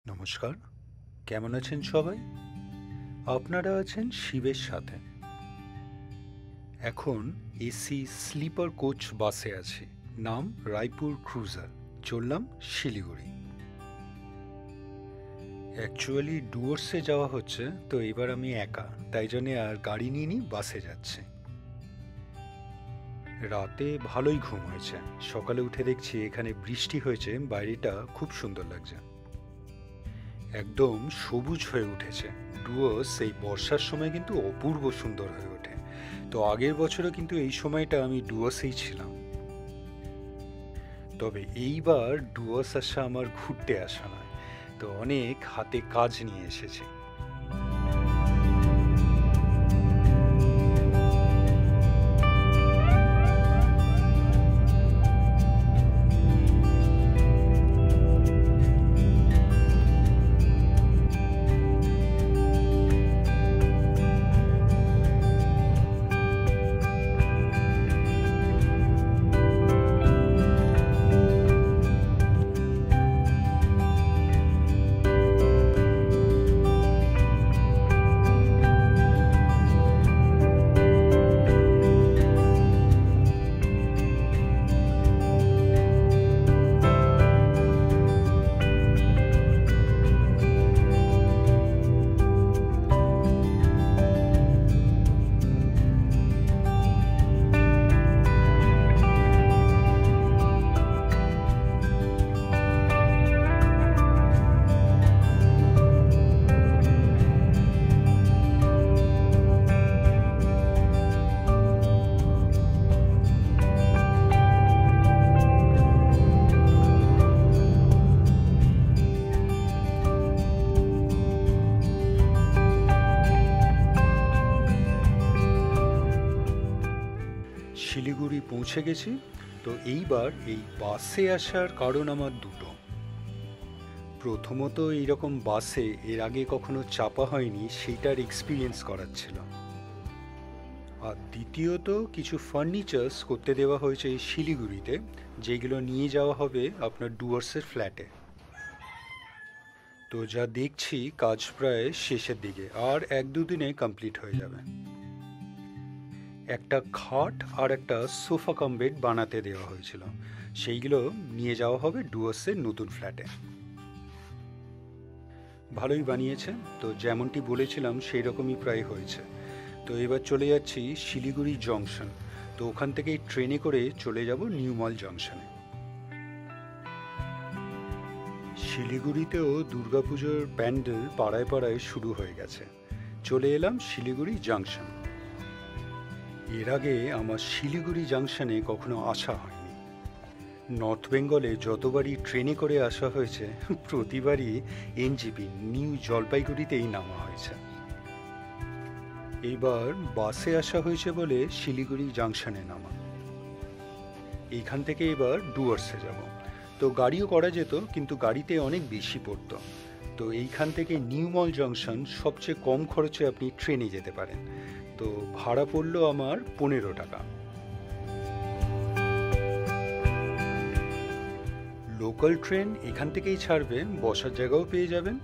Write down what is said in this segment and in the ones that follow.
নমস্কার, কেমন আছেন সবাই? আপনারা আছেন শিবের সাথে। এখন এসি স্লিপার কোচ বাসে আছি। নাম রায়পুর ক্রুজার। চললাম শিলিগুড়ি। অ্যাকচুয়ালি ডুয়ার্সে যাওয়া হচ্ছে, তো এবার আমি একা, তাই জন্যে আর গাড়ি নিয়ে বাসে যাচ্ছি। রাতে ভালোই ঘুম হয়েছে। সকালে উঠে দেখছি এখানে বৃষ্টি হয়েছে, বাইরেটা খুব সুন্দর লাগছে। একদম সবুজ হয়ে উঠেছে। ডুয়ার্স এই বর্ষার সময় কিন্তু অপূর্ব সুন্দর হয়ে ওঠে। তো আগের বছরও কিন্তু এই সময়টা আমি ডুয়ার্সেই ছিলাম। তবে এইবার ডুয়ার্স আসা আমার ঘুরতে আসা নয়, তো অনেক হাতে কাজ নিয়ে এসেছি। শিলিগুড়ি পৌঁছে গেছি। তো এইবার এই বাসে আসার কারণ আমার দুটো। প্রথমত, এইরকম বাসে এর আগে কখনো চাপা হয়নি, সেইটার এক্সপিরিয়েন্স করার ছিল। আর দ্বিতীয়ত, কিছু ফার্নিচার্স করতে দেওয়া হয়েছে এই শিলিগুড়িতে, যেগুলো নিয়ে যাওয়া হবে আপনার ডুয়ার্সের ফ্ল্যাটে। তো যা দেখছি কাজ প্রায় শেষের দিকে, আর 1-2 দিনে কমপ্লিট হয়ে যাবে। একটা খাট আর একটা সোফা কাম বেড বানাতে দেওয়া হয়েছিল, সেইগুলো নিয়ে যাওয়া হবে ডুয়ার্সের নতুন ফ্ল্যাটে। ভালোই বানিয়েছে, তো যেমনটি বলেছিলাম সেই রকমই প্রায় হয়েছে। তো এবার চলে যাচ্ছি শিলিগুড়ি জংশন। তো ওখান থেকেই ট্রেনে করে চলে যাব নিউ মল জংশনে। শিলিগুড়িতেও দুর্গাপুজোর প্যান্ডেল পাড়ায় পাড়ায় শুরু হয়ে গেছে। চলে এলাম শিলিগুড়ি জাংশন। এর আগে আমার শিলিগুড়ি জাংশনে কখনো আসা হয়নি। নর্থ বেঙ্গলে যতবারই ট্রেনে করে আসা হয়েছে, প্রতিবারই এনজিপি নিউ জলপাইগুড়িতেই নামা হয়েছে। এইবার বাসে আসা হয়েছে বলে শিলিগুড়ি জাংশনে নামা। এইখান থেকে এবার ডুয়ার্সে যাব। তো গাড়িও করা যেত, কিন্তু গাড়িতে অনেক বেশি পড়তো। তো এইখান থেকে নিউ মল জংশন সবচেয়ে কম খরচে আপনি ট্রেনে যেতে পারেন। তো ভাড়া পড়লো আমার 15 টাকা। লোকাল ট্রেন এখান থেকেই ছাড়বে, বসার জায়গাও পেয়ে যাবেন।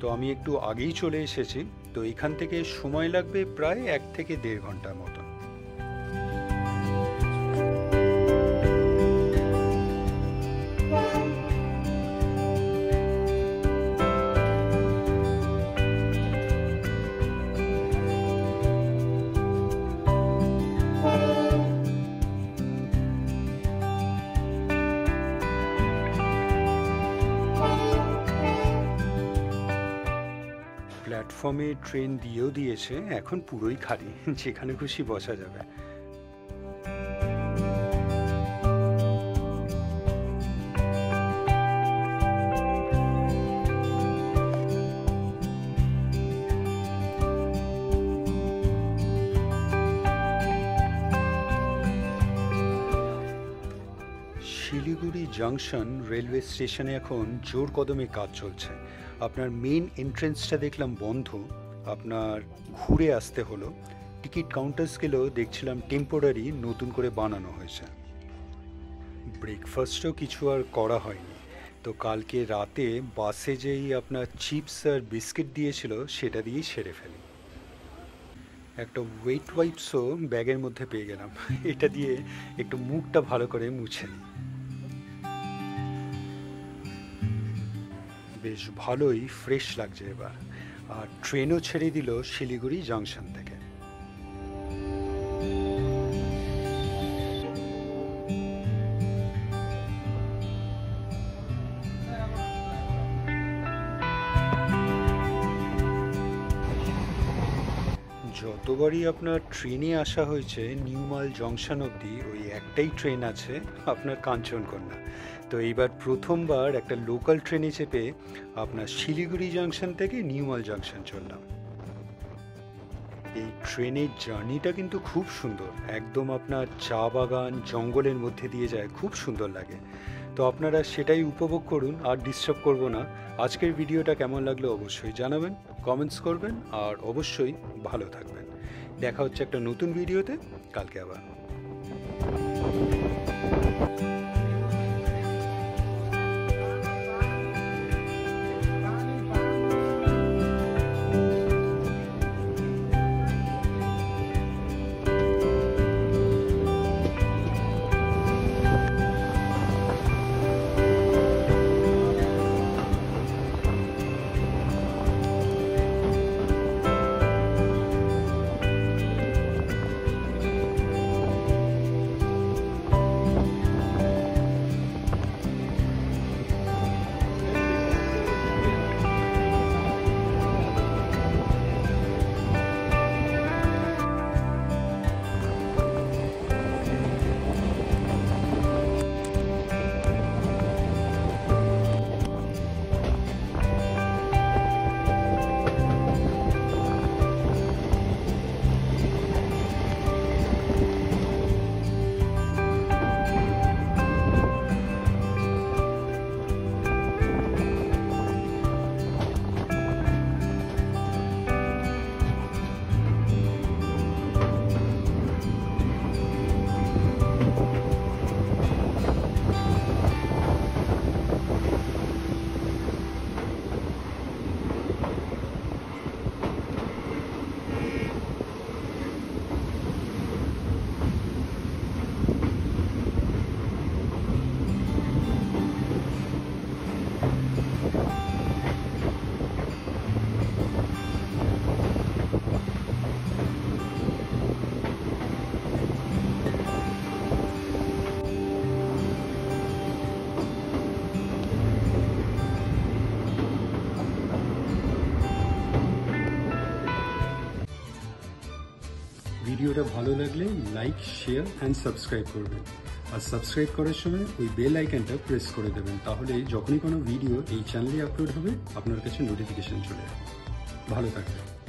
তো আমি একটু আগেই চলে এসেছি, তো এখান থেকে সময় লাগবে প্রায় 1 থেকে 1.5 ঘন্টার মতো। প্ল্যাটফর্মে ট্রেন দিয়েও দিয়েছে, এখন পুরোই খালি, যেখানে খুশি বসা যাবে। শিলিগুড়ি জাংশন রেলওয়ে স্টেশনে এখন জোর কদমে কাজ চলছে। আপনার মেন এন্ট্রেন্সটা দেখলাম বন্ধ, আপনার ঘুরে আসতে হলো। টিকিট কাউন্টার্সগুলো দেখছিলাম টেম্পোরারি নতুন করে বানানো হয়েছে। ব্রেকফাস্টও কিছু আর করা হয়নি, তো কালকে রাতে বাসে যেই আপনার চিপস আর বিস্কিট দিয়েছিল সেটা দিয়েই সেরে ফেলি। একটা ওয়েট ওয়াইপসও ব্যাগের মধ্যে পেয়ে গেলাম, এটা দিয়ে একটু মুখটা ভালো করে মুছে নিই। বেশ ভালোই ফ্রেশ লাগছে এবার। আর ট্রেনও ছেড়ে দিল শিলিগুড়ি জাংশন থেকে। যতবারই আপনার ট্রেনে আসা হয়েছে নিউমাল জংশন অবধি ওই একটাই ট্রেন আছে, আপনার কাঞ্চনকন্যা। তো এইবার প্রথমবার একটা লোকাল ট্রেনে চেপে আপনার শিলিগুড়ি জাংশন থেকে নিউমাল জাংশন চললাম। এই ট্রেনের জার্নিটা কিন্তু খুব সুন্দর, একদম আপনার চা বাগান জঙ্গলের মধ্যে দিয়ে যায়, খুব সুন্দর লাগে। তো আপনারা সেটাই উপভোগ করুন, আর ডিস্টার্ব করব না। আজকের ভিডিওটা কেমন লাগলো অবশ্যই জানাবেন, কমেন্টস করবেন, আর অবশ্যই ভালো থাকবেন। দেখা হচ্ছে একটা নতুন ভিডিওতে কালকে আবার। ভিডিওটা ভালো লাগলে লাইক, শেয়ার অ্যান্ড সাবস্ক্রাইব করবেন। আর সাবস্ক্রাইব করার সময় ওই বেল আইকনটা প্রেস করে দেবেন, তাহলে যখনই কোনো ভিডিও এই চ্যানেলে আপলোড হবে আপনার কাছে নোটিফিকেশন চলে যাবে। ভালো থাকবেন।